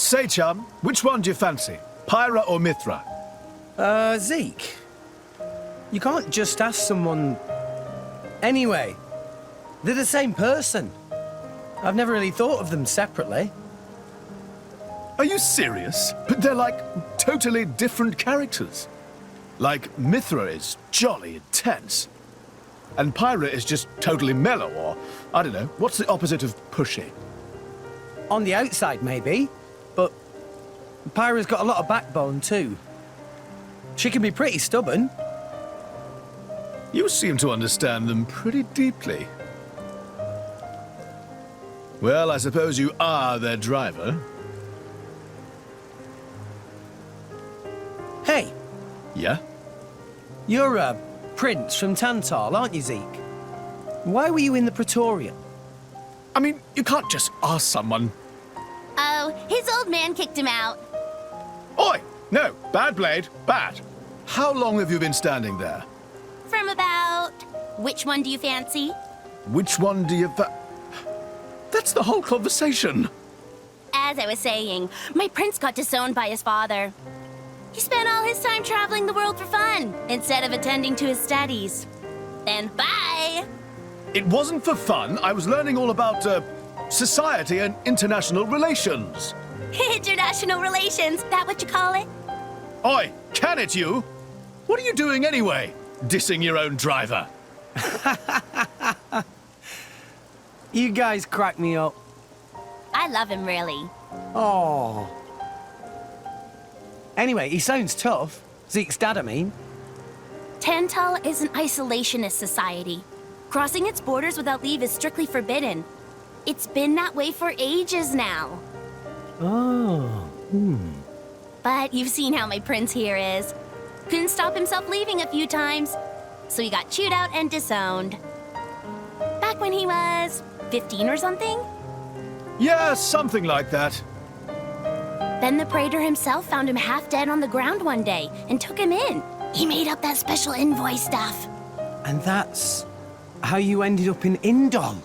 Say, chum, which one do you fancy? Pyra or Mithra? Zeke. You can't just ask someone... Anyway, they're the same person. I've never really thought of them separately. Are you serious? But they're like totally different characters. Like, Mithra is jolly intense. And Pyra is just totally mellow, or, I don't know, what's the opposite of pushy? On the outside, maybe. But Pyra's got a lot of backbone, too. She can be pretty stubborn. You seem to understand them pretty deeply. Well, I suppose you are their driver. Hey. Yeah? You're a prince from Tantal, aren't you, Zeke? Why were you in the Praetorium? I mean, you can't just ask someone. Oh, his old man kicked him out. Oi! No, bad blade, bad. How long have you been standing there? From about... Which one do you fancy? Which one do you... That's the whole conversation. As I was saying, my prince got disowned by his father. He spent all his time traveling the world for fun, instead of attending to his studies. Then bye! It wasn't for fun. I was learning all about, society and international relations. International relations, that what you call it? Oi, can it you? What are you doing anyway? Dissing your own driver. You guys crack me up. I love him, really. Oh. Anyway, he sounds tough. Zeke's dad, I mean. Tantal is an isolationist society. Crossing its borders without leave is strictly forbidden. It's been that way for ages now. Oh. But you've seen how my prince here is. Couldn't stop himself leaving a few times, so he got chewed out and disowned. Back when he was 15 or something? Yeah, something like that. Then the Praetor himself found him half dead on the ground one day and took him in. He made up that special envoy stuff. And that's how you ended up in Indol.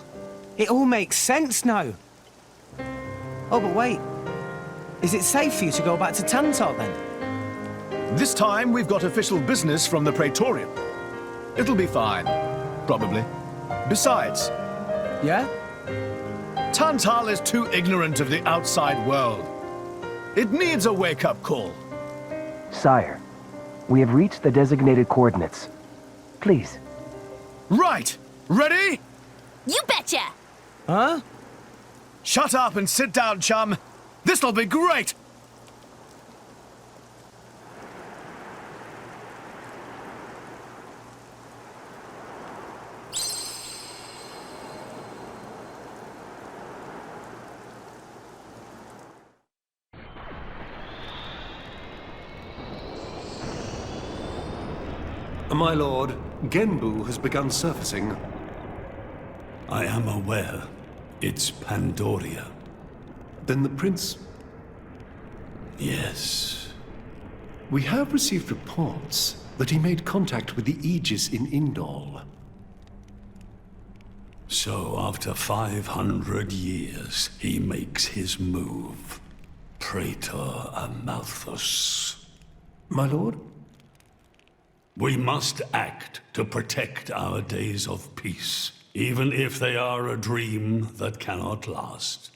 It all makes sense now. Oh, but wait. Is it safe for you to go back to Tantal then? This time we've got official business from the Praetorium. It'll be fine, probably. Besides... Yeah? Tantal is too ignorant of the outside world. It needs a wake-up call. Sire, we have reached the designated coordinates. Please. Right! Ready? You betcha! Huh? Shut up and sit down, chum. This'll be great! My lord, Genbu has begun surfacing. I am aware. It's Pandoria. Then the prince... Yes. We have received reports that he made contact with the Aegis in Indol. So after 500 years, he makes his move. Praetor Amalthus. My lord? We must act to protect our days of peace, even if they are a dream that cannot last.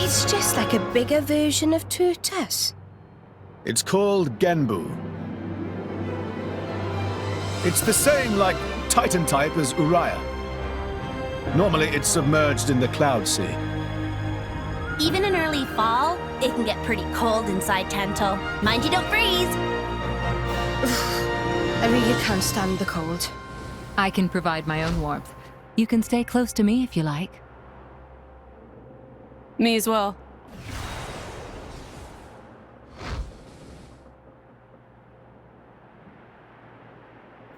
It's just like a bigger version of Turtus. It's called Genbu. It's the same, like, Titan type as Uriah. Normally, it's submerged in the Cloud Sea. Even in early fall, it can get pretty cold inside Tantal. Mind you don't freeze! I really can't stand the cold. I can provide my own warmth. You can stay close to me if you like. Me as well.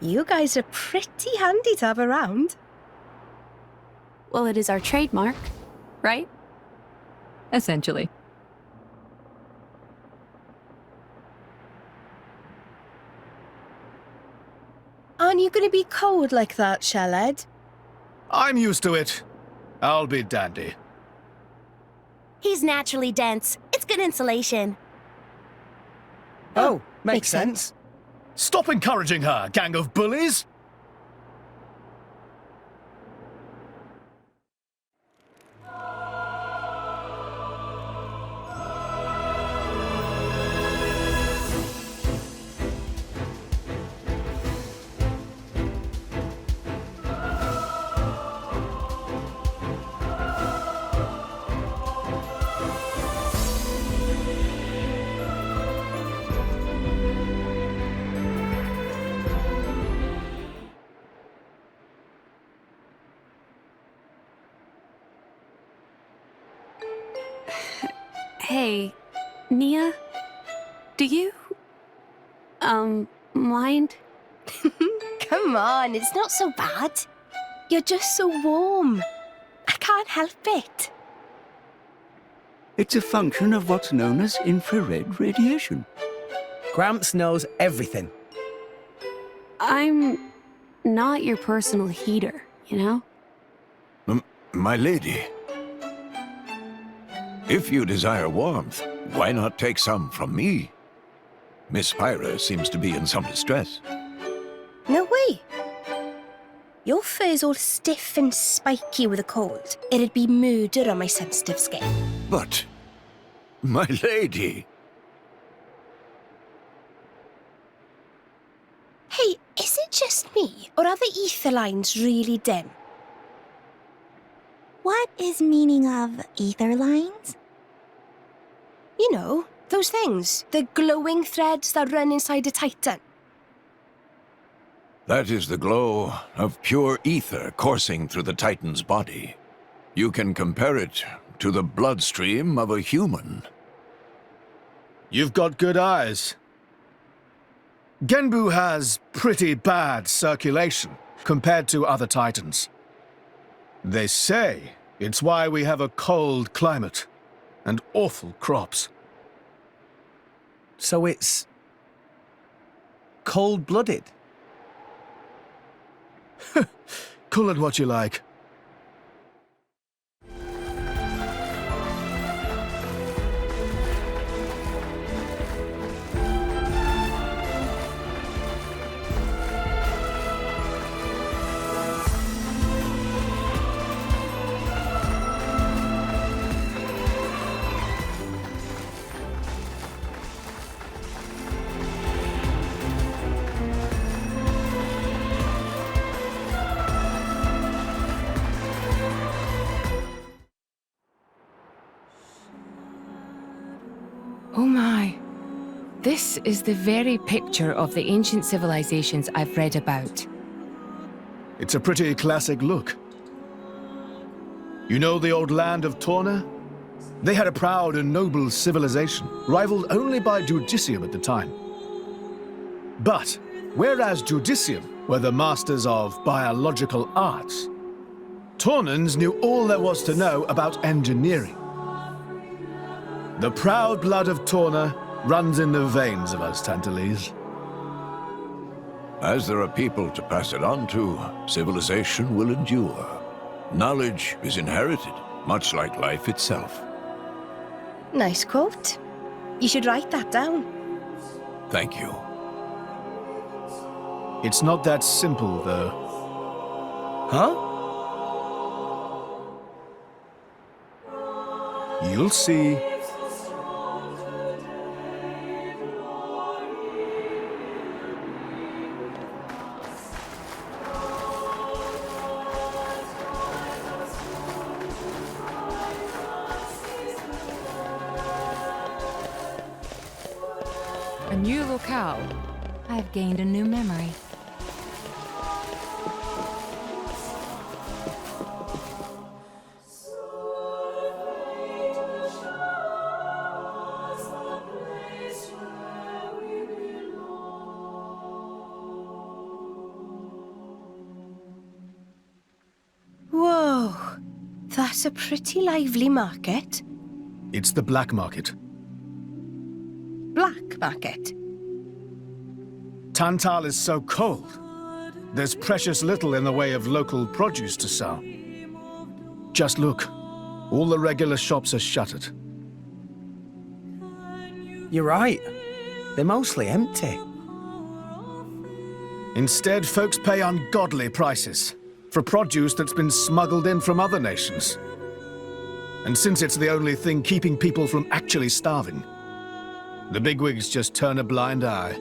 You guys are pretty handy to have around. Well, it is our trademark, right? Essentially. Aren't you going to be cold like that, Shellhead? I'm used to it. I'll be dandy. He's naturally dense. It's good insulation. Oh, makes makes sense. sense. Stop encouraging her, gang of bullies! Hey, Nia? Do you... mind? Come on, it's not so bad. You're just so warm. I can't help it. It's a function of what's known as infrared radiation. Gramps knows everything. I'm not your personal heater, you know? My lady, if you desire warmth, why not take some from me? Miss Pyra seems to be in some distress. No way. Your fur's all stiff and spiky with a cold. It'd be murder on my sensitive skin. But, my lady... Hey, is it just me, or are the ether lines really dim? What is meaning of ether lines? You know, those things. The glowing threads that run inside a titan. That is the glow of pure ether coursing through the Titan's body. You can compare it to the bloodstream of a human. You've got good eyes. Genbu has pretty bad circulation compared to other Titans. They say it's why we have a cold climate and awful crops. So it's... cold-blooded? Call it what you like. Oh my. This is the very picture of the ancient civilizations I've read about. It's a pretty classic look. You know the old land of Torna? They had a proud and noble civilization, rivaled only by Judicium at the time. But, whereas Judicium were the masters of biological arts, Tornans knew all there was to know about engineering. The proud blood of Torna runs in the veins of us Tantalese. As there are people to pass it on to, civilization will endure. Knowledge is inherited, much like life itself. Nice quote. You should write that down. Thank you. It's not that simple, though. Huh? You'll see. A new locale. I've gained a new memory. That's a pretty lively market. It's the black market. Black market? Tantal is so cold. There's precious little in the way of local produce to sell. Just look. All the regular shops are shuttered. You're right. They're mostly empty. Instead, folks pay ungodly prices for produce that's been smuggled in from other nations. And since it's the only thing keeping people from actually starving, the bigwigs just turn a blind eye.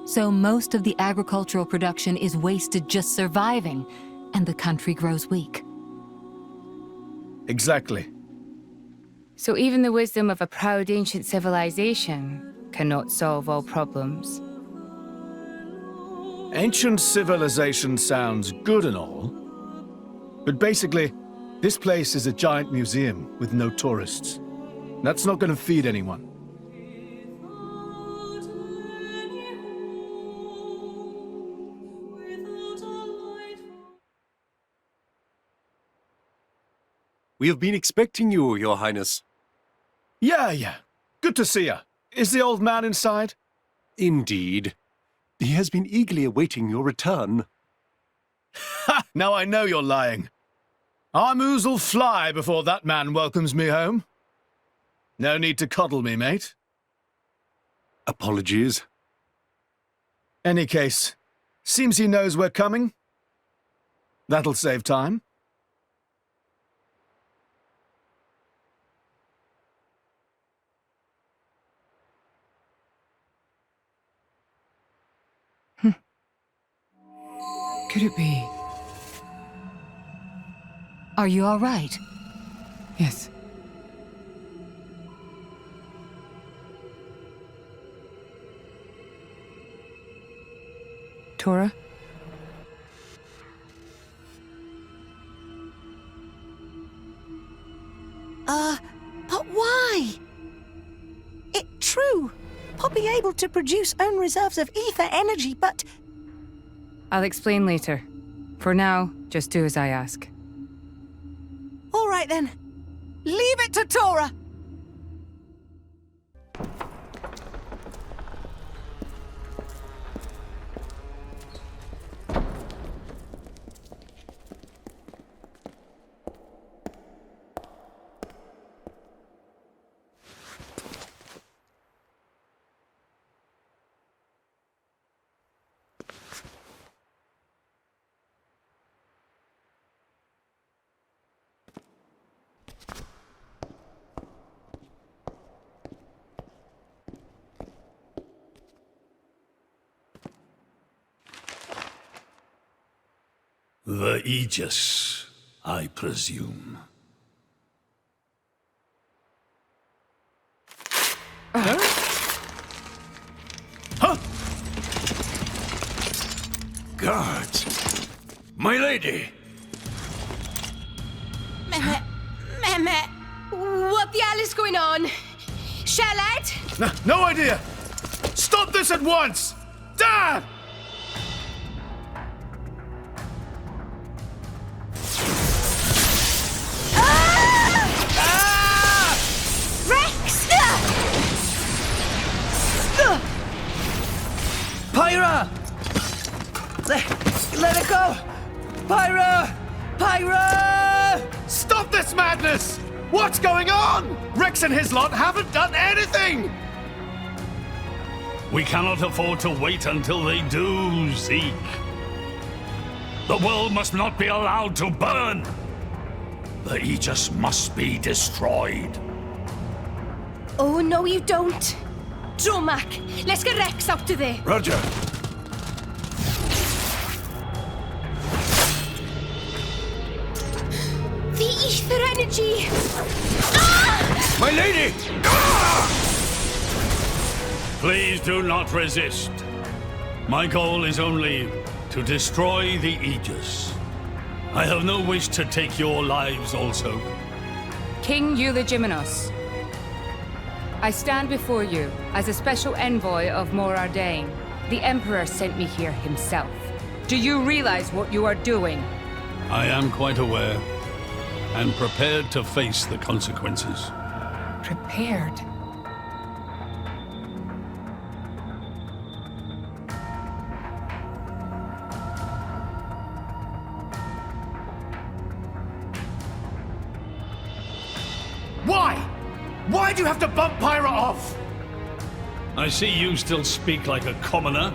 So most of the agricultural production is wasted just surviving, and the country grows weak. Exactly. So even the wisdom of a proud ancient civilization cannot solve all problems. Ancient civilization sounds good and all, but basically, this place is a giant museum with no tourists. That's not going to feed anyone. We have been expecting you, Your Highness. Yeah. Good to see you. Is the old man inside? Indeed. He has been eagerly awaiting your return. Ha! Now I know you're lying. Our moos'll fly before that man welcomes me home. No need to coddle me, mate. Apologies. Any case, seems he knows we're coming. That'll save time. Could it be? Are you all right? Yes. Tora? But why? It's true. Poppy able to produce own reserves of ether energy, but... I'll explain later. For now, just do as I ask. All right then. Leave it to Tora. The Aegis, I presume. Huh? Guards! My lady! Mehmet, what the hell is going on? Shellhead? No idea! Stop this at once! Dad! Pyra! Let it go! Pyra! Pyra! Stop this madness! What's going on? Rex and his lot haven't done anything! We cannot afford to wait until they do, Zeke. The world must not be allowed to burn. The Aegis must be destroyed. Oh, no, you don't. Dromac, let's get Rex out of there. Roger. The ether energy. Ah! My lady! Please do not resist. My goal is only to destroy the Aegis. I have no wish to take your lives also. King Eulogimenos, I stand before you as a special envoy of Morardain. The Emperor sent me here himself. Do you realize what you are doing? I am quite aware. and prepared to face the consequences. Prepared? Why? Why do you have to bump Pyra off? I see you still speak like a commoner.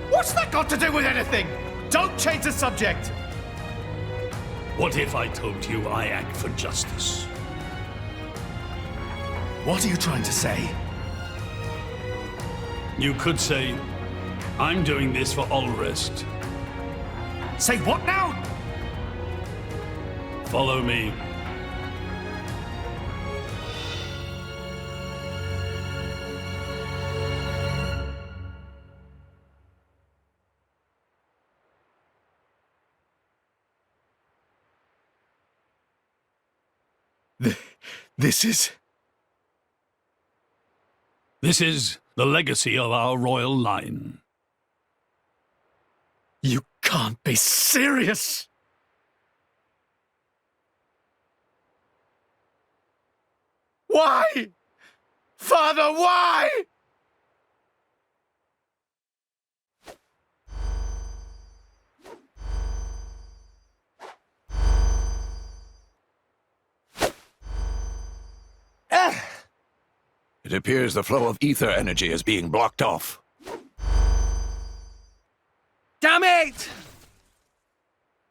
What's that got to do with anything? Don't change the subject. What if I told you I act for justice? What are you trying to say? You could say, I'm doing this for Ulrist. Say what now? Follow me. This is... This is the legacy of our royal line. You can't be serious! Why? Father, why? It appears the flow of ether energy is being blocked off. Damn it!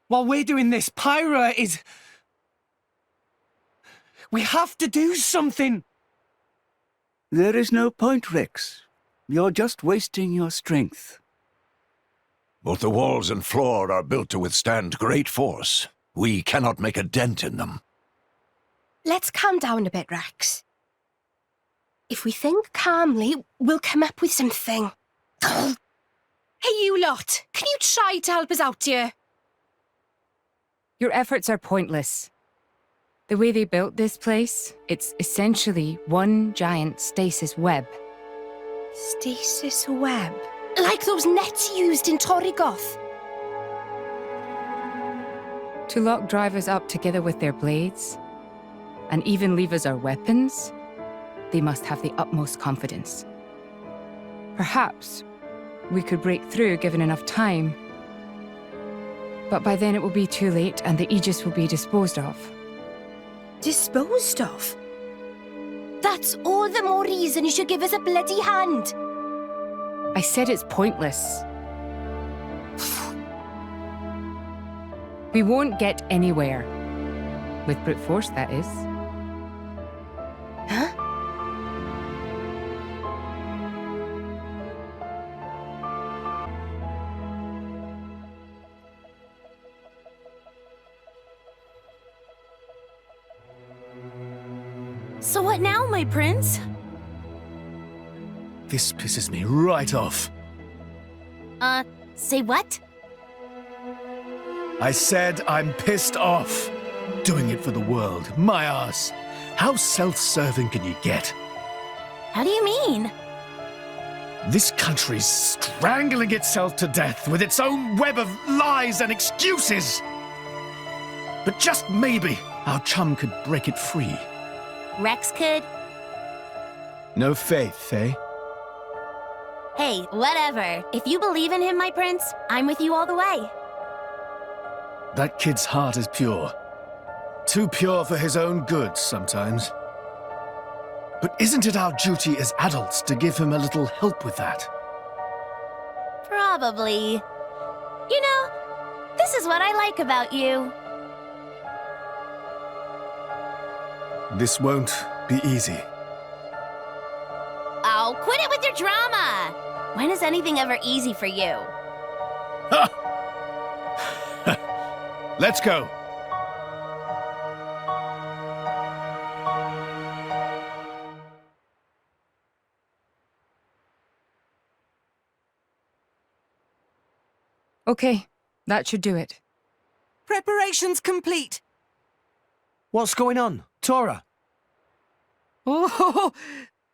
While we're doing this, Pyra is... We have to do something! There is no point, Rex. You're just wasting your strength. Both the walls and floor are built to withstand great force. We cannot make a dent in them. Let's calm down a bit, Rex. If we think calmly, we'll come up with something. Hey, you lot! Can you try to help us out here? Your efforts are pointless. The way they built this place, it's essentially one giant stasis web. Stasis web? Like those nets used in Torrigoth? To lock drivers up together with their blades, and even leave us our weapons, they must have the utmost confidence. Perhaps we could break through given enough time, but by then it will be too late and the Aegis will be disposed of. Disposed of? That's all the more reason you should give us a bloody hand. I said it's pointless. We won't get anywhere. With brute force, that is. Huh? So what now, my prince? This pisses me right off. Say what? I said I'm pissed off. Doing it for the world, my arse. How self-serving can you get? How do you mean? This country's strangling itself to death with its own web of lies and excuses. But just maybe our chum could break it free. Rex could? No faith, eh? Hey, whatever. If you believe in him, my prince, I'm with you all the way. That kid's heart is pure. Too pure for his own good sometimes. But isn't it our duty as adults to give him a little help with that? Probably. You know, this is what I like about you. This won't be easy. Oh, quit it with your drama! When is anything ever easy for you? Let's go. Okay, that should do it. Preparations complete. What's going on? Tora? Oh,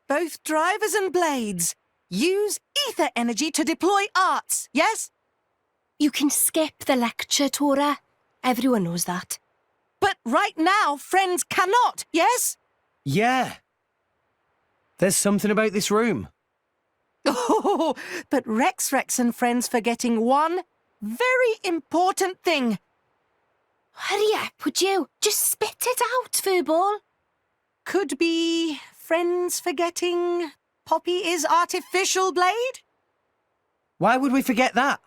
both drivers and blades. Use ether energy to deploy arts, yes? You can skip the lecture, Tora. Everyone knows that. But right now, friends cannot, yes? Yeah. There's something about this room. Oh, but Rex and friends forgetting one very important thing. Hurry up, would you? Just spit it out, Furball. Could be friends forgetting Poppy is artificial blade? Why would we forget that?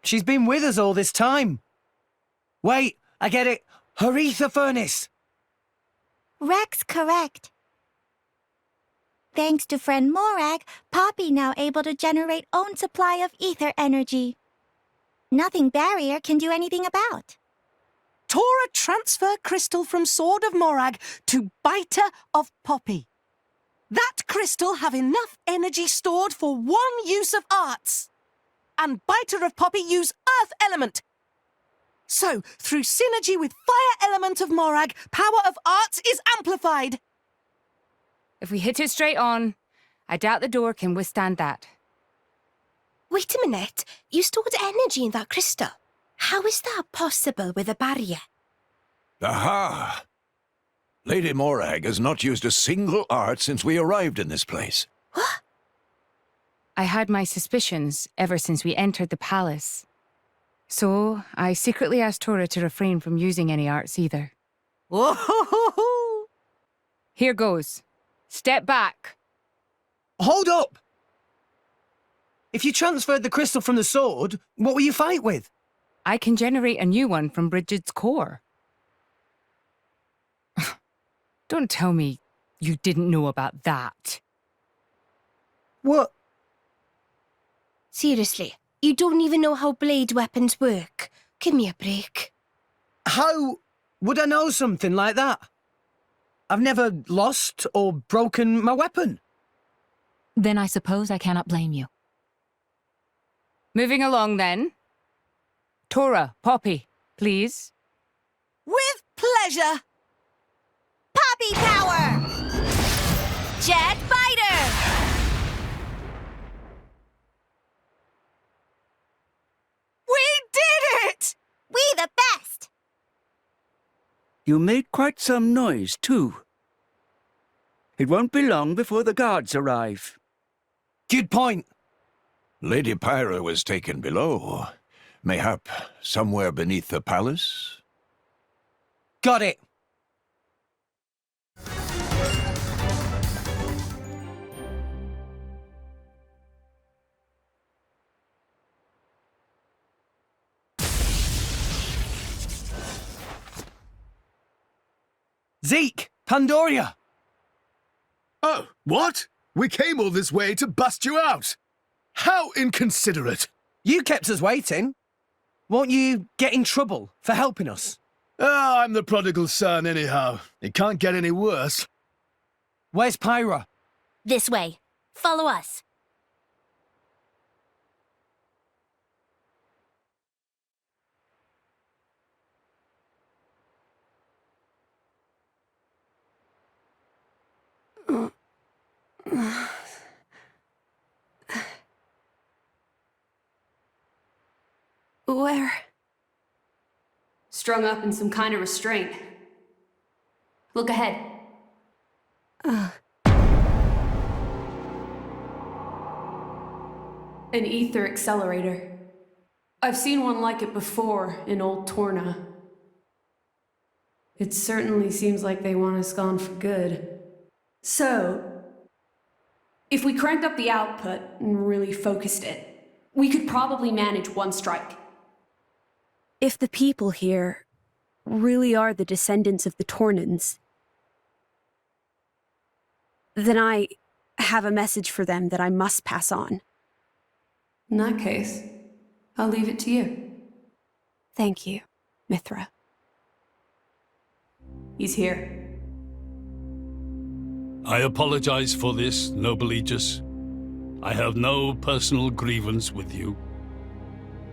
She's been with us all this time. Wait, I get it. Her ether furnace. Rex correct. Thanks to friend Morag, Poppy now able to generate own supply of ether energy. Nothing barrier can do anything about. Tora transfer crystal from Sword of Morag to Biter of Poppy. That crystal have enough energy stored for one use of arts. And Biter of Poppy use earth element. So, through synergy with fire element of Morag, power of arts is amplified. If we hit it straight on, I doubt the door can withstand that. Wait a minute. You stored energy in that crystal. How is that possible with a barrier? Aha! Lady Morag has not used a single art since we arrived in this place. What? I had my suspicions ever since we entered the palace. So, I secretly asked Tora to refrain from using any arts either. Whoa! Here goes. Step back. Hold up! If you transferred the crystal from the sword, what will you fight with? I can generate a new one from Bridget's core. Don't tell me you didn't know about that. What? Seriously, you don't even know how blade weapons work. Give me a break. How would I know something like that? I've never lost or broken my weapon. Then I suppose I cannot blame you. Moving along then. Tora, Poppy, please. With pleasure. Poppy power! Jet Biter! We did it! We the best! You made quite some noise, too. It won't be long before the guards arrive. Good point. Lady Pyra was taken below. Mayhap somewhere beneath the palace? Got it. Zeke! Pandoria! Oh, what? We came all this way to bust you out. How inconsiderate. You kept us waiting. Won't you get in trouble for helping us? Ah, I'm the prodigal son anyhow. It can't get any worse. Where's Pyra? This way. Follow us. Where? Strung up in some kind of restraint. Look ahead. An ether accelerator. I've seen one like it before in Old Torna. It certainly seems like they want us gone for good. So, if we cranked up the output and really focused it, we could probably manage one strike. If the people here really are the descendants of the Tornans, then I have a message for them that I must pass on. In that case, I'll leave it to you. Thank you, Mithra. He's here. I apologize for this, noble Aegis. I have no personal grievance with you.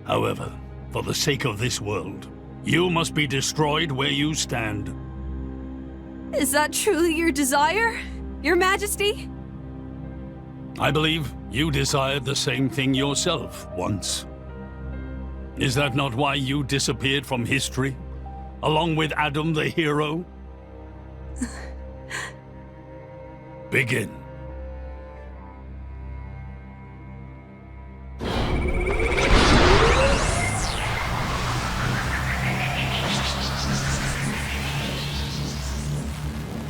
However, for the sake of this world, you must be destroyed where you stand. Is that truly your desire, Your Majesty? I believe you desired the same thing yourself once. Is that not why you disappeared from history? along with Adam the hero? Begin.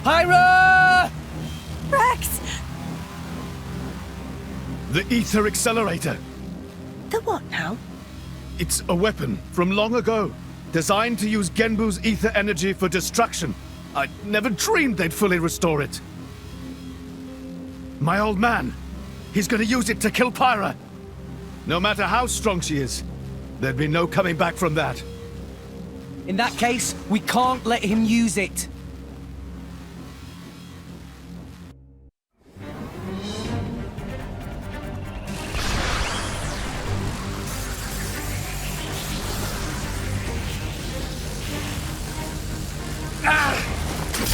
Pyra! Rex! The Ether Accelerator. The what now? It's a weapon from long ago, designed to use Genbu's ether energy for destruction. I never dreamed they'd fully restore it. My old man, he's gonna use it to kill Pyra. No matter how strong she is, there'd be no coming back from that. In that case, we can't let him use it.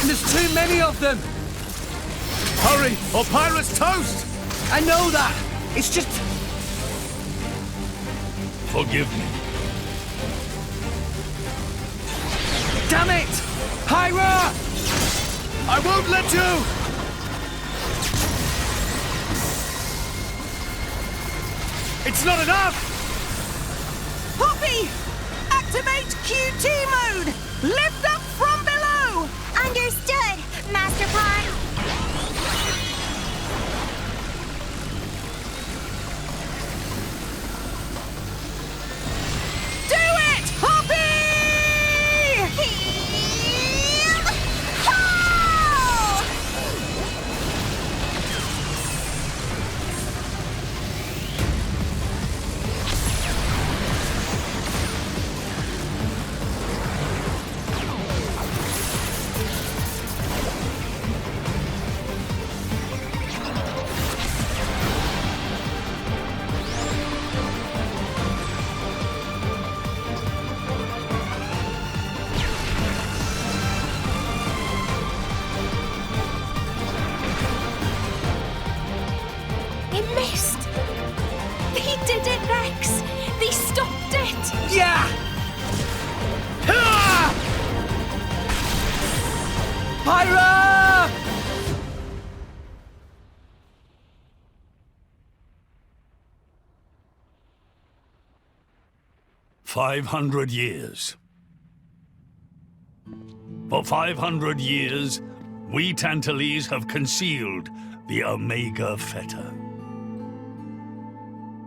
There's too many of them! Hurry, or Pyra's toast! I know that! It's just... Forgive me. Damn it! Pyra! I won't let you! It's not enough! Poppy! Activate QT mode! Lift up from below! Understood, Master Pawn. Do it, Poppy! It missed! They did it, Rex! They stopped it! Yeah! Ah! Pyra! 500 years. For 500 years, we Tantalese have concealed the Omega Feta.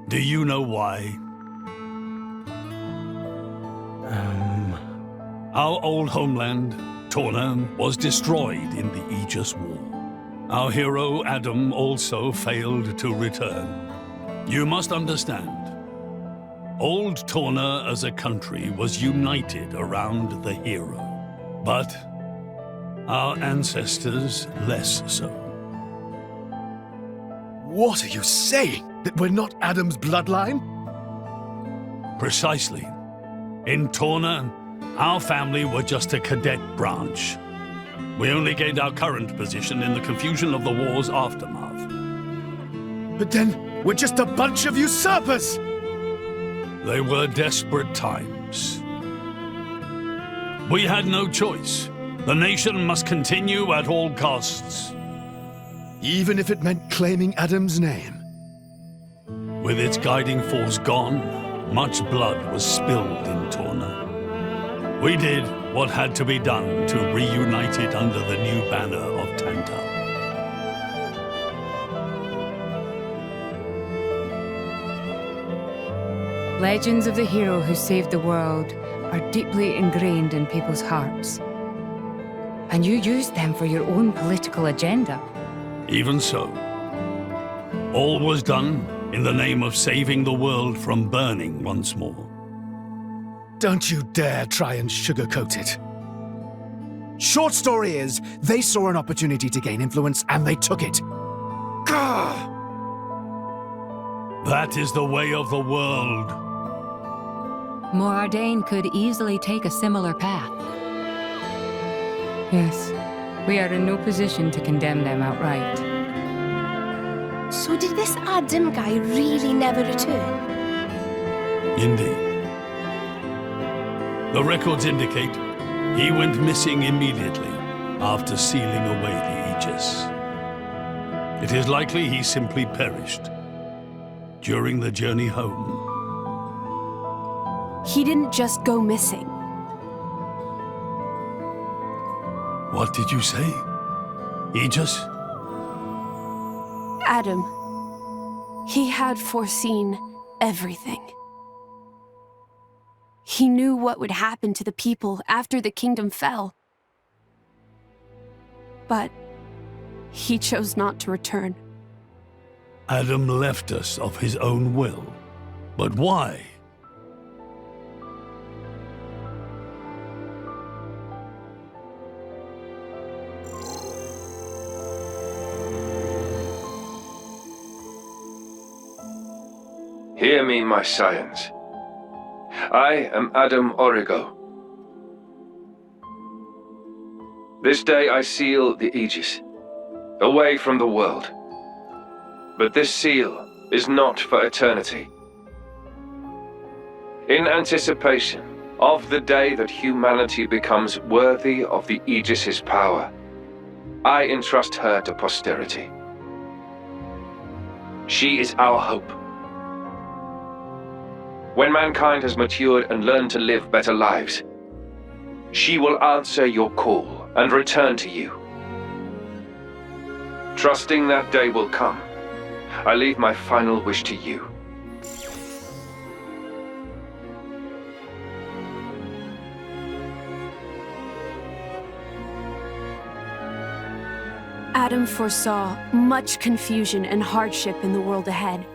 Do you know why? Our old homeland, Torna, was destroyed in the Aegis War. Our hero, Adam, also failed to return. You must understand, old Torna as a country was united around the hero. But our ancestors less so. What are you saying? That we're not Adam's bloodline? Precisely. In Torna, our family were just a cadet branch. We only gained our current position in the confusion of the war's aftermath. But then, we're just a bunch of usurpers! They were desperate times. We had no choice. The nation must continue at all costs. Even if it meant claiming Adam's name? With its guiding force gone, much blood was spilled in Torna. We did what had to be done to reunite it under the new banner of Tantal. Legends of the hero who saved the world are deeply ingrained in people's hearts. And you used them for your own political agenda. Even so, all was done in the name of saving the world from burning once more. Don't you dare try and sugarcoat it. Short story is, they saw an opportunity to gain influence and they took it. Gah! That is the way of the world. Morardain could easily take a similar path. Yes, we are in no position to condemn them outright. So did this Adam guy really never return? Indeed. The records indicate He went missing immediately after sealing away the Aegis. It is likely he simply perished during the journey home. He didn't just go missing. What did you say? Aegis? Adam, he had foreseen everything. He knew what would happen to the people after the kingdom fell. But he chose not to return. Adam left us of his own will. But why? Hear me, my scions. I am Adam Origo. This day I seal the Aegis, away from the world. But this seal is not for eternity. In anticipation of the day that humanity becomes worthy of the Aegis's power, I entrust her to posterity. She is our hope. When mankind has matured and learned to live better lives, she will answer your call and return to you. Trusting that day will come, I leave my final wish to you. Adam foresaw much confusion and hardship in the world ahead.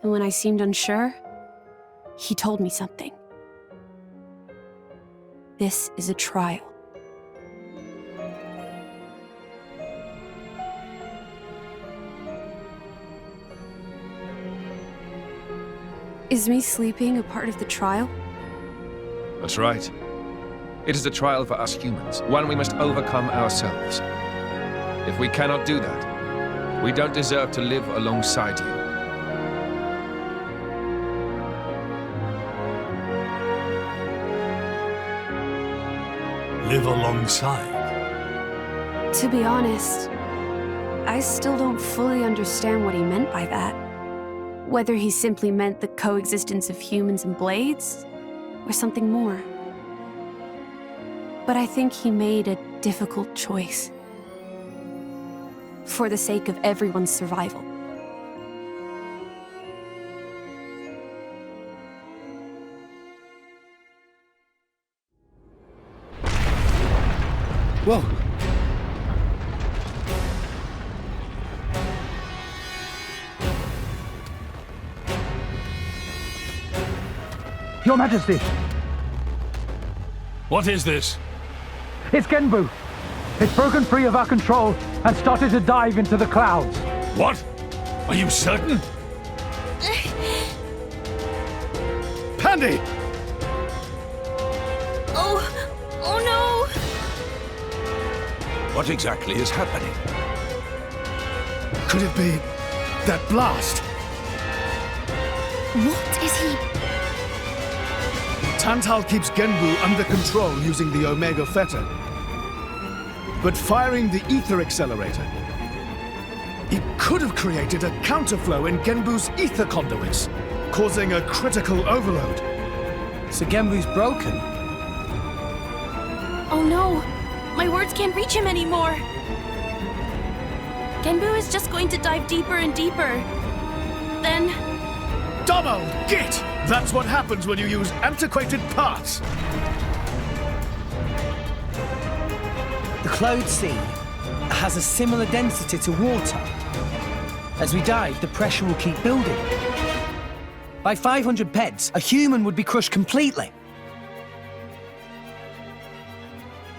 And when I seemed unsure, he told me something. This is a trial. Is me sleeping a part of the trial? That's right. It is a trial for us humans, one we must overcome ourselves. If we cannot do that, we don't deserve to live alongside you. Live alongside? To be honest, I still don't fully understand what he meant by that. Whether he simply meant the coexistence of humans and blades, or something more. But I think he made a difficult choice. For the sake of everyone's survival. Whoa. Your Majesty! What is this? It's Genbu! It's broken free of our control and started to dive into the clouds. What? Are you certain? Pandy! Oh no! What exactly is happening? Could it be that blast? What is he? Tantal keeps Genbu under control using the Omega Fetter. But firing the ether accelerator, he could have created a counterflow in Genbu's ether conduits, causing a critical overload. So Genbu's broken? Oh no! My words can't reach him anymore! Genbu is just going to dive deeper and deeper. Then... Double git! That's what happens when you use antiquated parts. The Cloud Sea has a similar density to water. As we dive, the pressure will keep building. By 500 peds, a human would be crushed completely.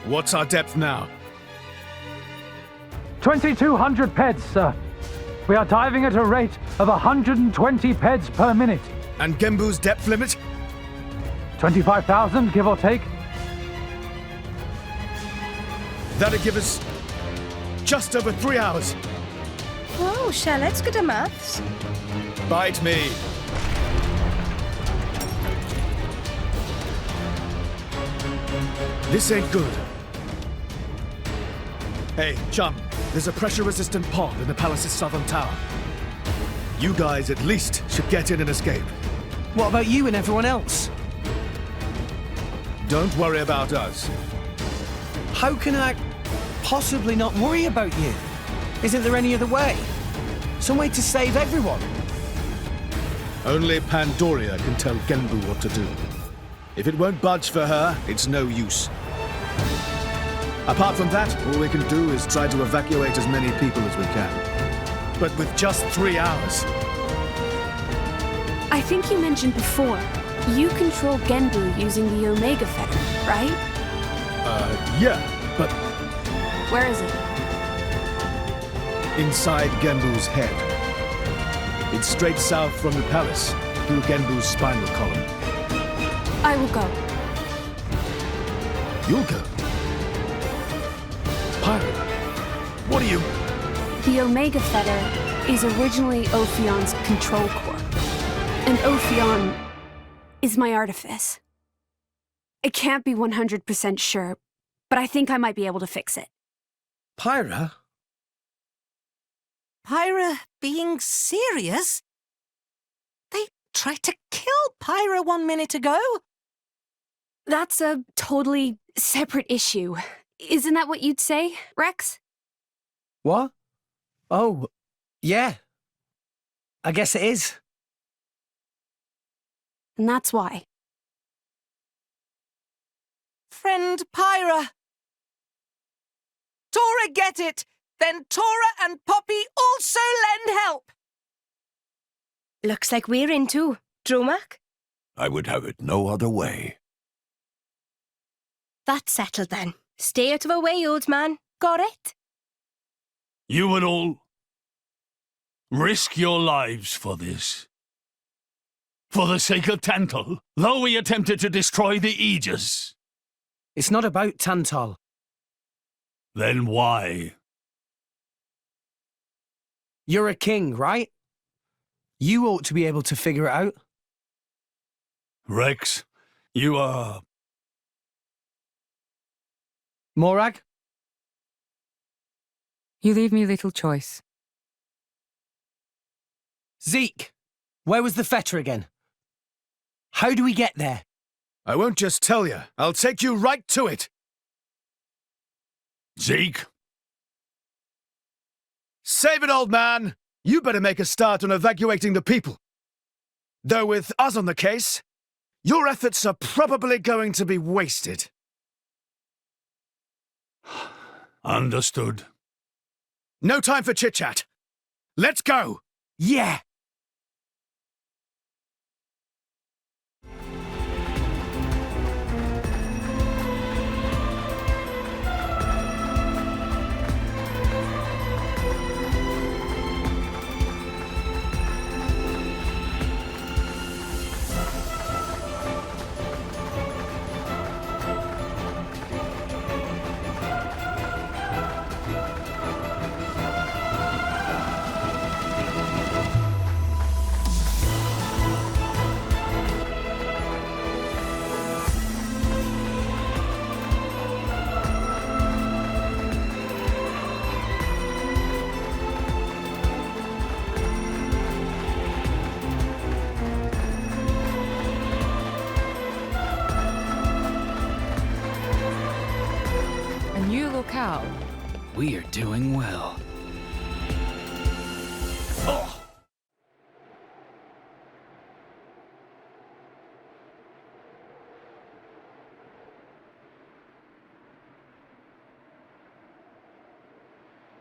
What's our depth now? 2,200 peds, sir. We are diving at a rate of 120 peds per minute. And Genbu's depth limit? 25,000, give or take. That'd give us just over 3 hours. Oh, Charlotte's good at maths. Bite me. This ain't good. Hey, chum, there's a pressure-resistant pod in the palace's southern tower. You guys at least should get in and escape. What about you and everyone else? Don't worry about us. How can I possibly not worry about you? Isn't there any other way? Some way to save everyone? Only Pandoria can tell Genbu what to do. If it won't budge for her, it's no use. Apart from that, all we can do is try to evacuate as many people as we can. But with just 3 hours. I think you mentioned before, you control Genbu using the Omega Fetter, right? Yeah, but Where is it? inside Genbu's head. It's straight south from the palace, through Genbu's spinal column. I will go. You'll go. Pirate, what are you... The Omega Fetter is originally Ophion's control core. And Ophion is my artifice. I can't be 100% sure, but I think I might be able to fix it. Pyra? Pyra being serious? They tried to kill Pyra 1 minute ago. That's a totally separate issue. Isn't that what you'd say, Rex? What? Oh, yeah. I guess it is. And that's why. Friend Pyra. Tora get it! Then Tora and Poppy also lend help! Looks like we're in too. Dromak? I would have it no other way. That's settled then. Stay out of our way, old man. Got it? You would all risk your lives for this. For the sake of Tantal, though we attempted to destroy the Aegis. It's not about Tantal. Then why? You're a king, right? You ought to be able to figure it out. Rex, you are... Morag? You leave me little choice. Zeke, where was the fetter again? How do we get there? I won't just tell you. I'll take you right to it. Zeke? Save it, old man. You better make a start on evacuating the people. Though with us on the case, your efforts are probably going to be wasted. Understood. No time for chit-chat. Let's go! Yeah! Locale. We are doing well. Oh.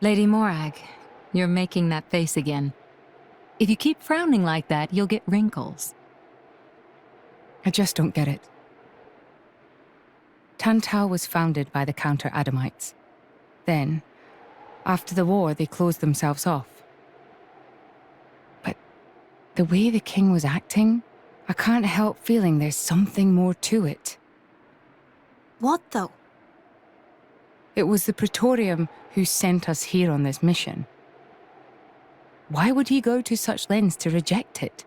Lady Morag, you're making that face again. If you keep frowning like that, you'll get wrinkles. I just don't get it. Tantal was founded by the Counter-Adamites. Then, after the war, they closed themselves off. But the way the king was acting, I can't help feeling there's something more to it. What, though? It was the Praetorium who sent us here on this mission. Why would he go to such lengths to reject it?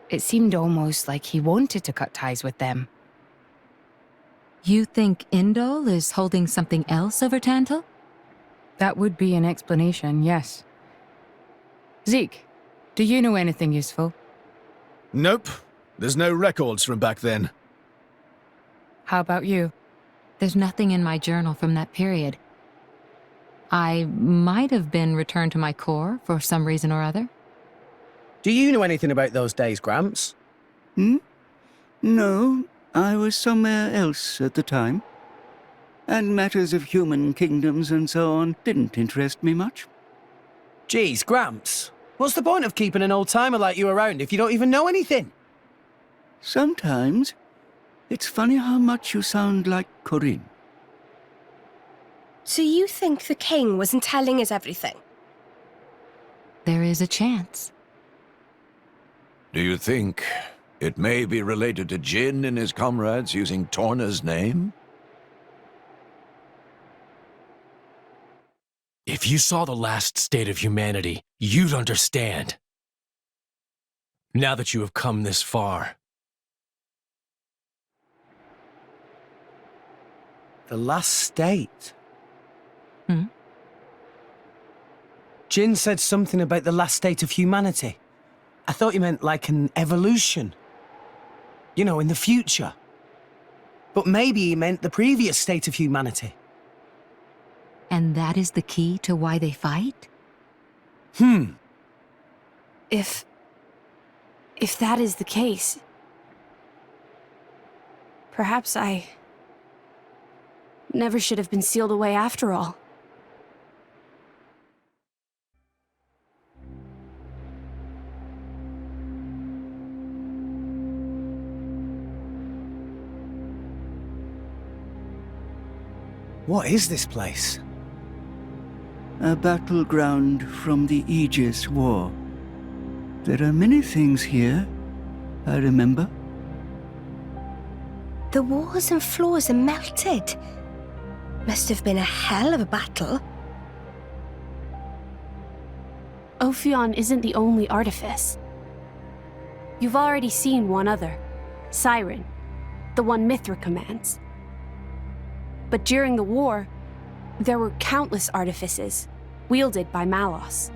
It seemed almost like he wanted to cut ties with them. You think Indol is holding something else over Tantal? That would be an explanation, yes. Zeke, do you know anything useful? Nope. There's no records from back then. How about you? There's nothing in my journal from that period. I might have been returned to my core for some reason or other. Do you know anything about those days, Gramps? No, I was somewhere else at the time. And matters of human kingdoms and so on didn't interest me much. Geez, Gramps. What's the point of keeping an old-timer like you around if you don't even know anything? Sometimes, it's funny how much you sound like Corinne. So you think the king wasn't telling us everything? There is a chance. Do you think it may be related to Jin and his comrades using Torna's name? If you saw the last state of humanity, you'd understand. Now that you have come this far. The last state? Jin said something about the last state of humanity. I thought you meant like an evolution. You know, in the future. But maybe he meant the previous state of humanity. And that is the key to why they fight? If that is the case, perhaps I never should have been sealed away after all. What is this place? A battleground from the Aegis War. There are many things here, I remember. The walls and floors are melted. Must have been a hell of a battle. Ophion isn't the only artifice. You've already seen one other, Siren, the one Mithra commands. But during the war, there were countless artifices, wielded by Malos.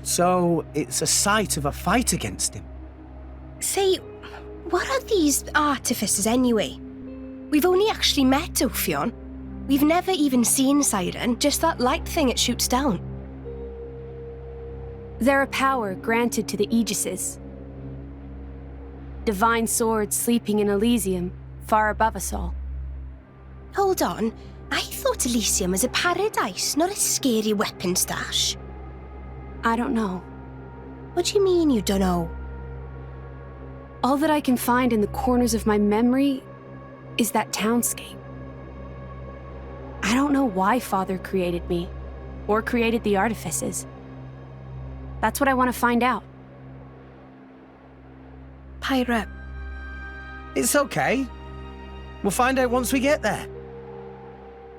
So, it's a site of a fight against him? Say, what are these artifices anyway? We've only actually met Ophion. We've never even seen Siren, just that light thing it shoots down. They're a power granted to the Aegises. Divine swords sleeping in Elysium, far above us all. Hold on, I thought Elysium was a paradise, not a scary weapon stash. I don't know. What do you mean you don't know? All that I can find in the corners of my memory is that townscape. I don't know why Father created me, or created the artifices. That's what I want to find out. Pyra. It's okay. We'll find out once we get there.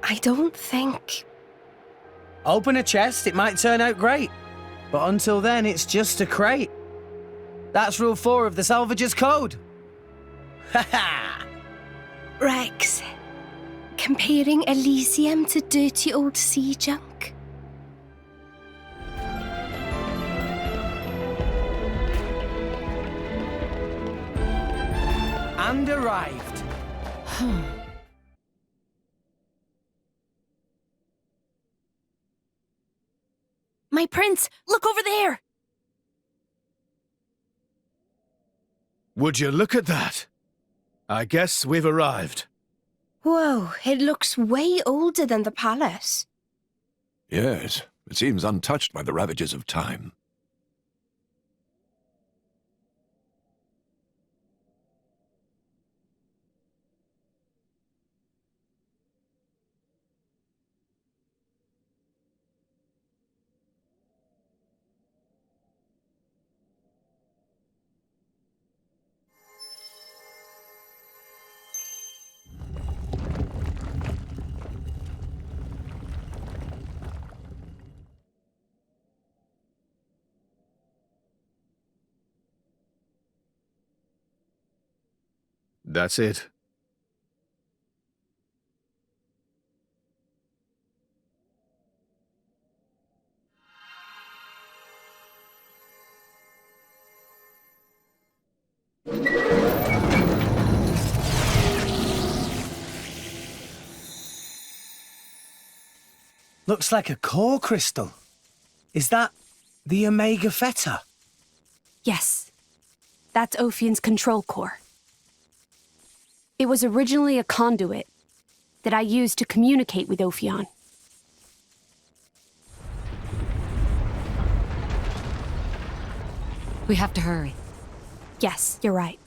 I don't think... Open a chest, it might turn out great. But until then, it's just a crate. That's Rule 4 of the Salvager's Code. Ha ha! Rex, comparing Elysium to dirty old sea junk? And arrived. My prince, look over there! Would you look at that? I guess we've arrived. Whoa, it looks way older than the palace. Yes, it seems untouched by the ravages of time. That's it. Looks like a core crystal. Is that the Omega Theta? Yes. That's Ophion's control core. It was originally a conduit that I used to communicate with Ophion. We have to hurry. Yes, you're right.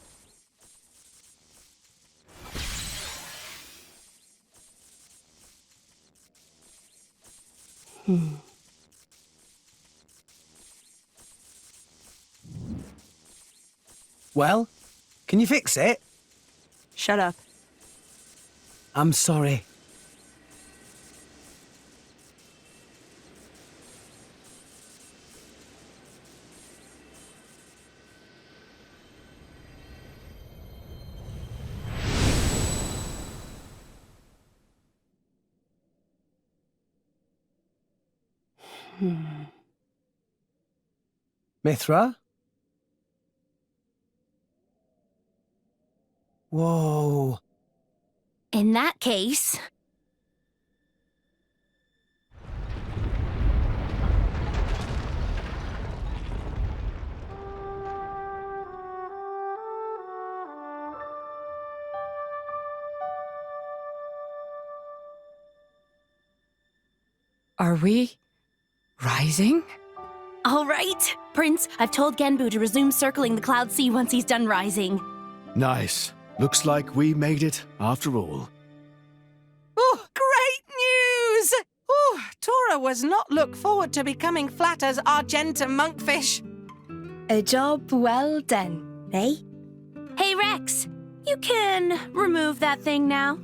Well, can you fix it? Shut up. I'm sorry. Mithra? Whoa. In that case... Are we rising? All right, Prince, I've told Genbu to resume circling the Cloud Sea once he's done rising. Nice. Looks like we made it after all. Oh, great news! Oh, Tora was not look forward to becoming flat as Argenta monkfish. A job well done, eh? Hey, Rex, you can remove that thing now.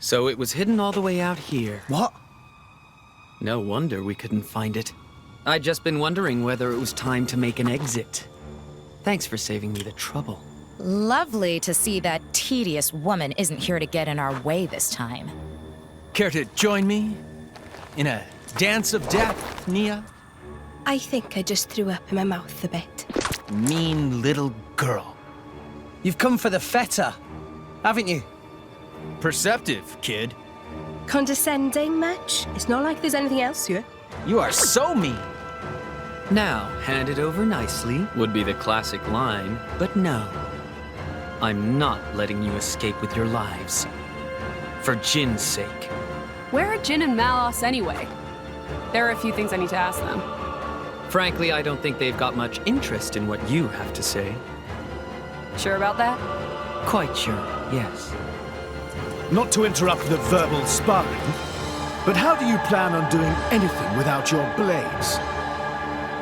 So it was hidden all the way out here. What? No wonder we couldn't find it. I'd just been wondering whether it was time to make an exit. Thanks for saving me the trouble. Lovely to see that tedious woman isn't here to get in our way this time. Care to join me in a dance of death, Nia? I think I just threw up in my mouth a bit. Mean little girl. You've come for the Theta, haven't you? Perceptive, kid. Condescending much? It's not like there's anything else here. You are so mean. Now, hand it over nicely would be the classic line, but no. I'm not letting you escape with your lives. For Jin's sake. Where are Jin and Malos anyway? There are a few things I need to ask them. Frankly, I don't think they've got much interest in what you have to say. Sure about that? Quite sure, yes. Not to interrupt the verbal sparring, but how do you plan on doing anything without your blades?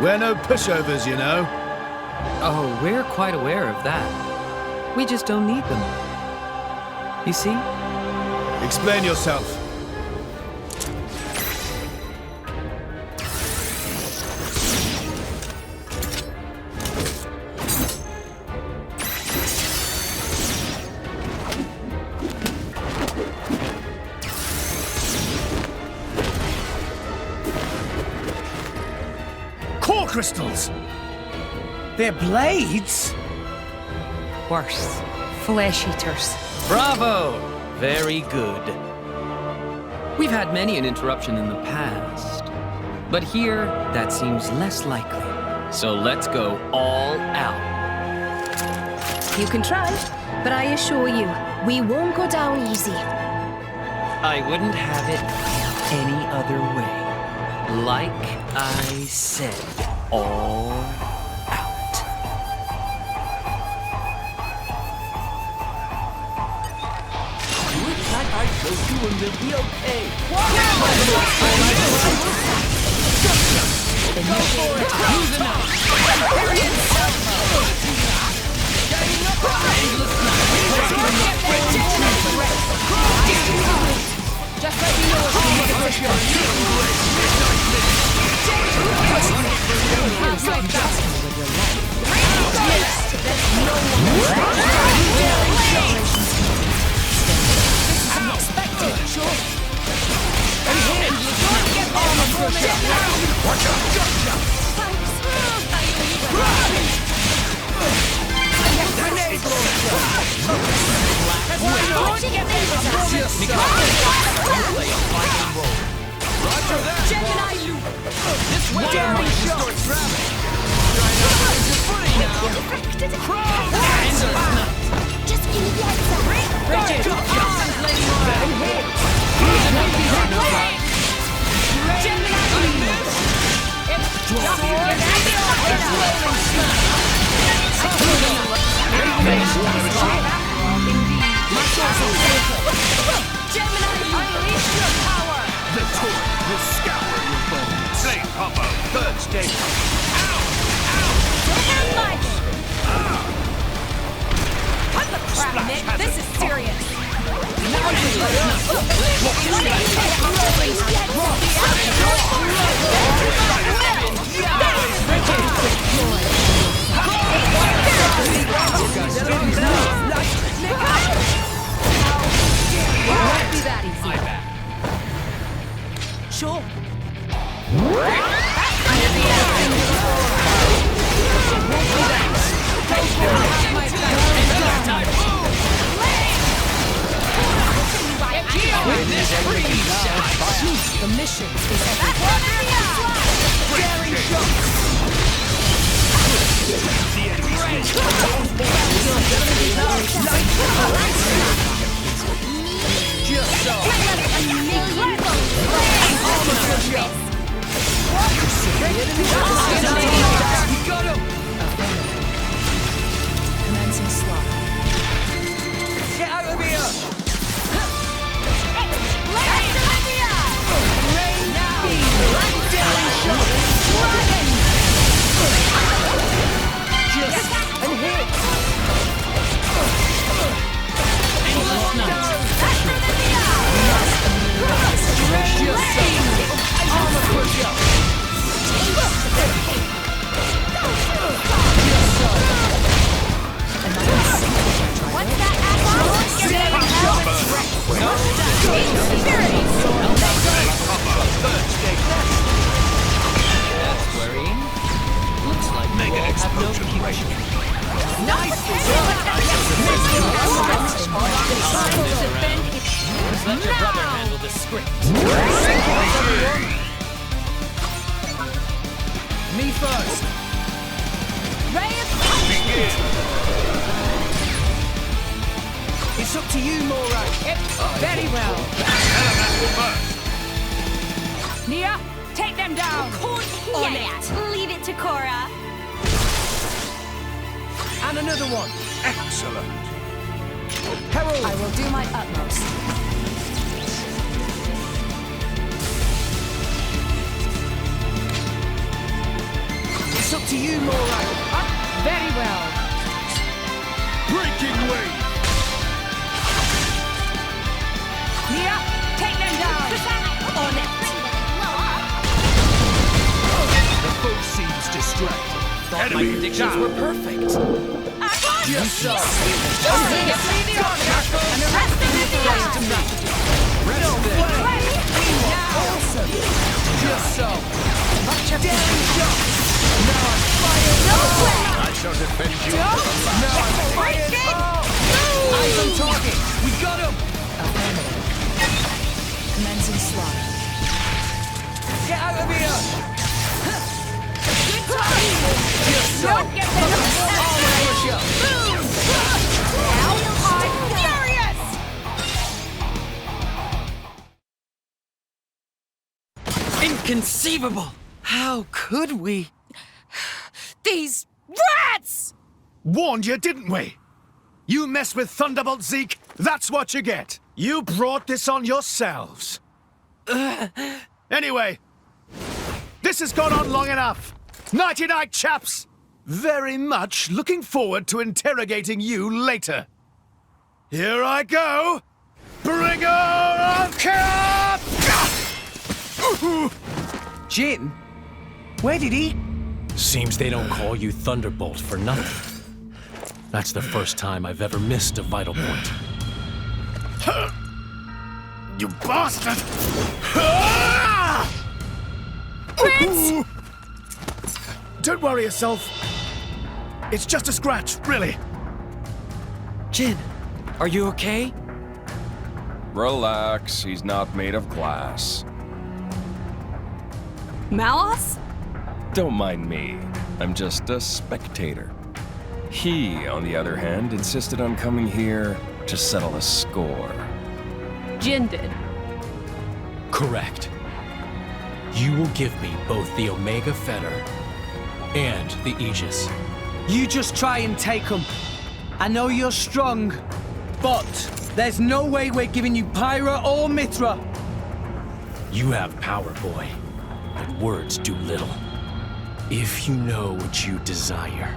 We're no pushovers, you know. Oh, we're quite aware of that. We just don't need them. You see? Explain yourself. Crystals! They're blades? Worse. Flesh eaters. Bravo! Very good. We've had many an interruption in the past, but here that seems less likely. So let's go all out. You can try, but I assure you, we won't go down easy. I wouldn't have it any other way. Like I said. All out. Looks like I showed you and we'll be okay. Go for it! Use enough! Just let me know if you need This is serious. Won't be that easy. Sure. The mission is daring just so. Got him. Commencing slide. Get out of here! Let your brother handle the script. Me first. Ray of Begin. It's up to you, Morag. Very well. Elemental burst. Nia, take them down. Yeah, leave it to Cora. And another one. Excellent. Herald. I will do my utmost. It's up to you, Morag. Very well. Breaking wave. Nia, take them down. On it. The foe seems distracted. Thought my predictions were perfect. Just so. And the rest of it belongs to me. No way. Awesome. Just so. Daring shot. Now I'm fired. No way. I shall defend you. Now I'm fired. Eyes on target. We got him. Commencing slide. Get out of here. Good time. Just so. Don't get Inconceivable! How could we? These rats! Warned you, didn't we? You mess with Thunderbolt Zeke, that's what you get. You brought this on yourselves. Anyway, this has gone on long enough. Nighty-night, chaps. very much looking forward to interrogating you later. Here I go! Bring on camp! Jin? Where did he? Seems they don't call you Thunderbolt for nothing. That's the first time I've ever missed a vital point. You bastard! Prince! Don't worry yourself. It's just a scratch, really. Jin, are you okay? Relax, he's not made of glass. Malos? Don't mind me. I'm just a spectator. He, on the other hand, insisted on coming here to settle a score. Jin did. Correct. You will give me both the Omega Fetter and the Aegis. You just try and take them. I know you're strong, but there's no way we're giving you Pyra or Mithra. You have power, boy, but words do little. If you know what you desire,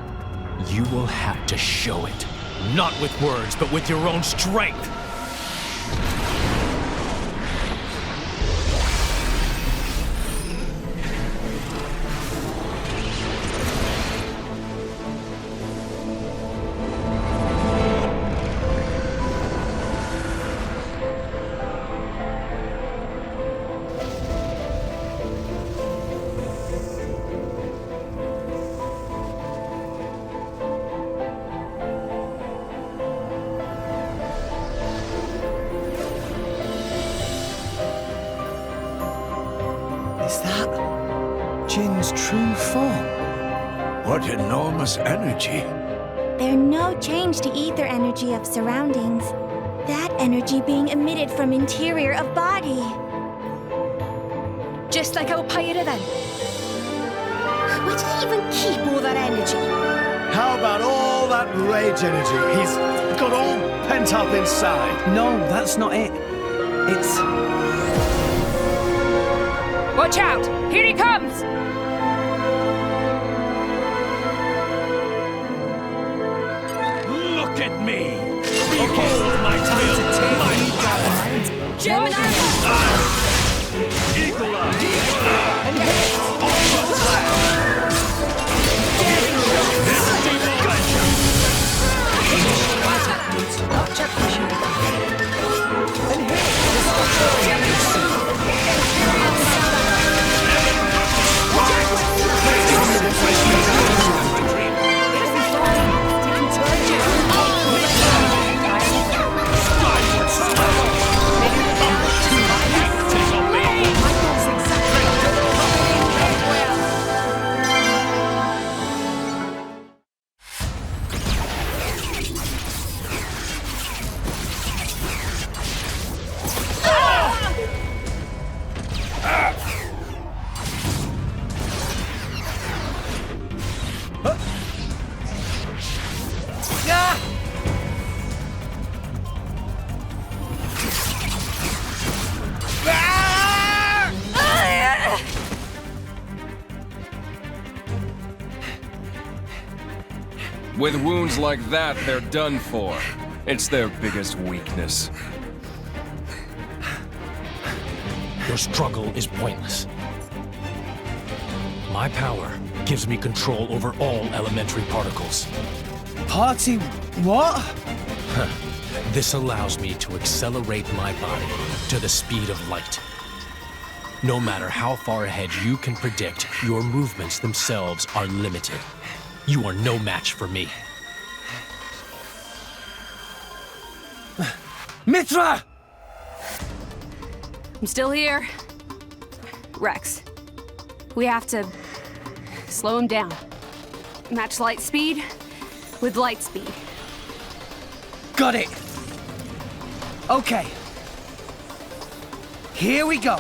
you will have to show it. Not with words, but with your own strength. Is that Jin's true form? What enormous energy. There's no change to ether energy of surroundings. That energy being emitted from interior of body. Just like our Pyra then. Where did he even keep all that energy? How about all that rage energy he's got all pent up inside? No, that's not it. It's... Watch out! Here he comes! Look at me! Behold my will, my power! Gemini! Equalize! With wounds like that, they're done for. It's their biggest weakness. Your struggle is pointless. My power gives me control over all elementary particles. Party what? This allows me to accelerate my body to the speed of light. No matter how far ahead you can predict, your movements themselves are limited. You are no match for me. Mithra! I'm still here. Rex, we have to slow him down. Match light speed with light speed. Got it. Okay. Here we go.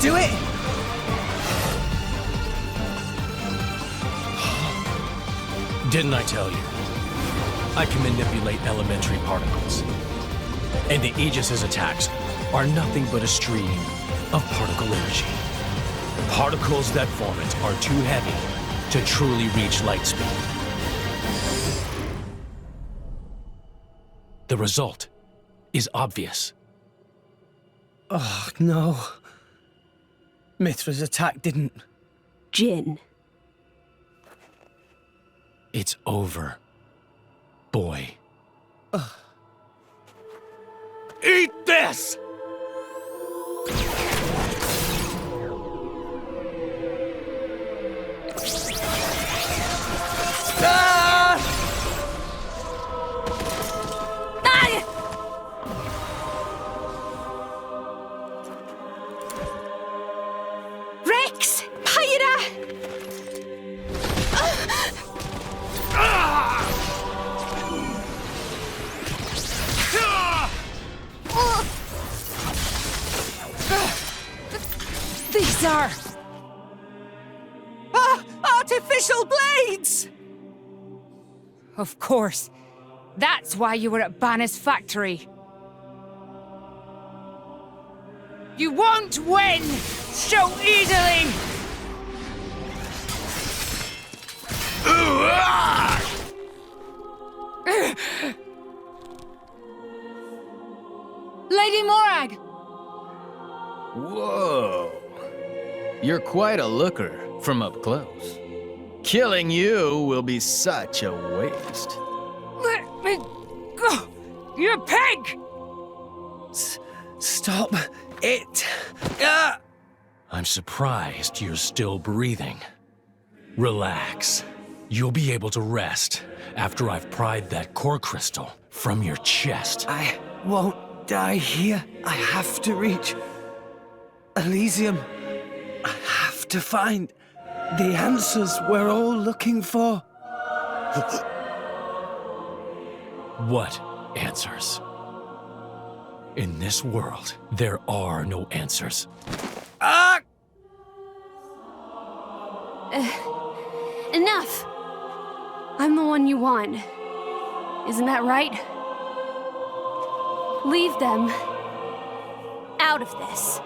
do it? Didn't I tell you? I can manipulate elementary particles. And the Aegis's attacks are nothing but a stream of particle energy. Particles that form it are too heavy to truly reach light speed. The result is obvious. Oh, no. Mithra's attack didn't. Jin. It's over, boy. Eat this! Ah! Rex! Pyra! These are artificial blades! Of course. That's why you were at Banner's factory. You won't win so easily! Lady Morag! Whoa. You're quite a looker from up close. Killing you will be such a waste. Let me go! You pig! Stop it! I'm surprised you're still breathing. Relax. You'll be able to rest after I've pried that core crystal from your chest. I won't die here. I have to reach Elysium. I have to find the answers we're all looking for. What answers? In this world, there are no answers. Ah! Enough! I'm the one you want. Isn't that right? Leave them out of this.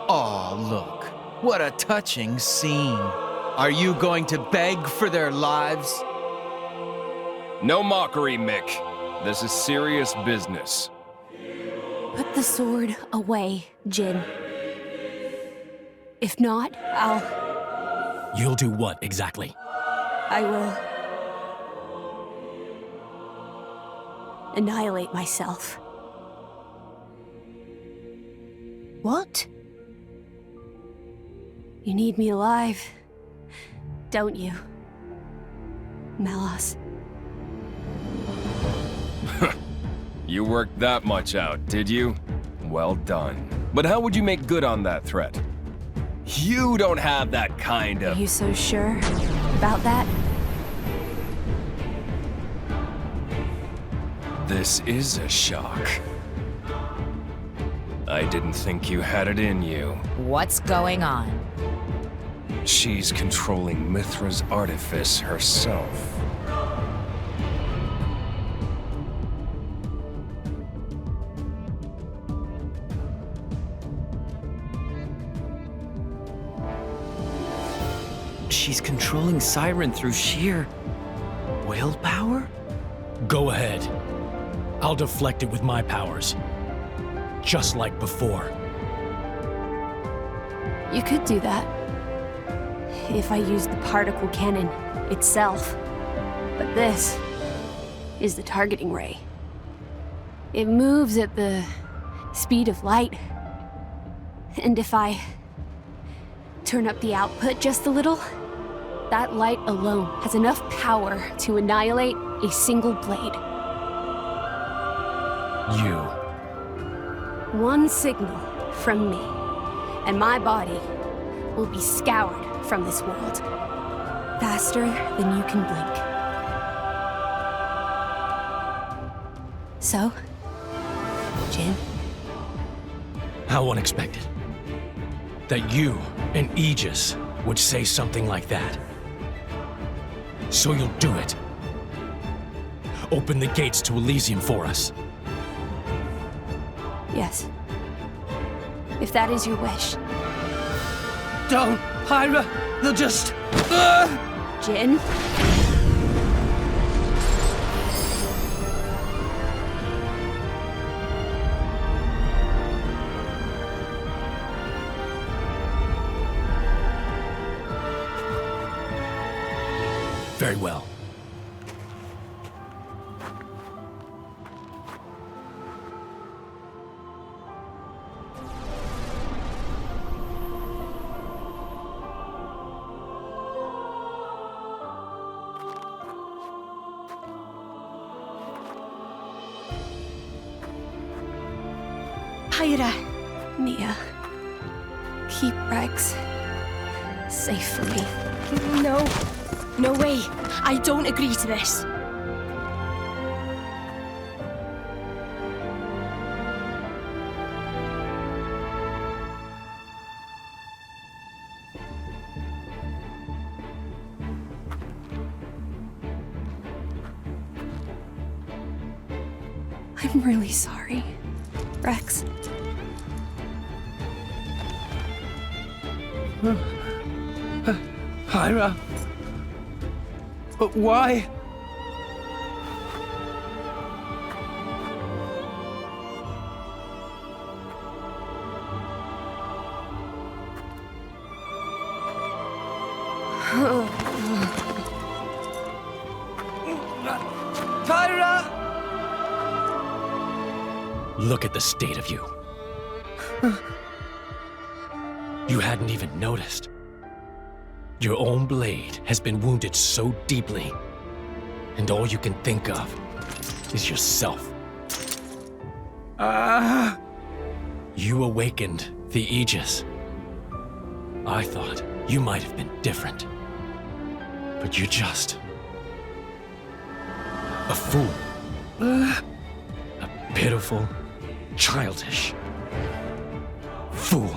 Aw, look. What a touching scene. Are you going to beg for their lives? No mockery, Mick. This is serious business. Put the sword away, Jin. If not, You'll do what exactly? I will annihilate myself. What? You need me alive, don't you, Melos? You worked that much out, did you? Well done. But how would you make good on that threat? You don't have that kind of... Are you so sure about that? This is a shock. I didn't think you had it in you. What's going on? She's controlling Mithra's artifice herself. She's controlling Siren through sheer willpower? Go ahead. I'll deflect it with my powers. Just like before. You could do that. If I used the particle cannon itself. But this is the targeting ray. It moves at the speed of light. And if I turn up the output just a little, that light alone has enough power to annihilate a single blade. You. One signal from me, and my body will be scoured from this world. Faster than you can blink. So, Jin, How unexpected. That you and Aegis would say something like that. So you'll do it. Open the gates to Elysium for us. Yes. If that is your wish. Don't, Pyra! They'll just... Jin? Very well. Pyra. Mia. Keep Rex safe for me. No. No way. I don't agree to this. I'm really sorry, Rex. Pyra? But why? Pyra! Look at the state of you. You hadn't even noticed. Your own blade has been wounded so deeply, and all you can think of is yourself. You awakened the Aegis. I thought you might have been different, but you're just a fool. A pitiful, childish fool.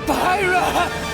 Pyra!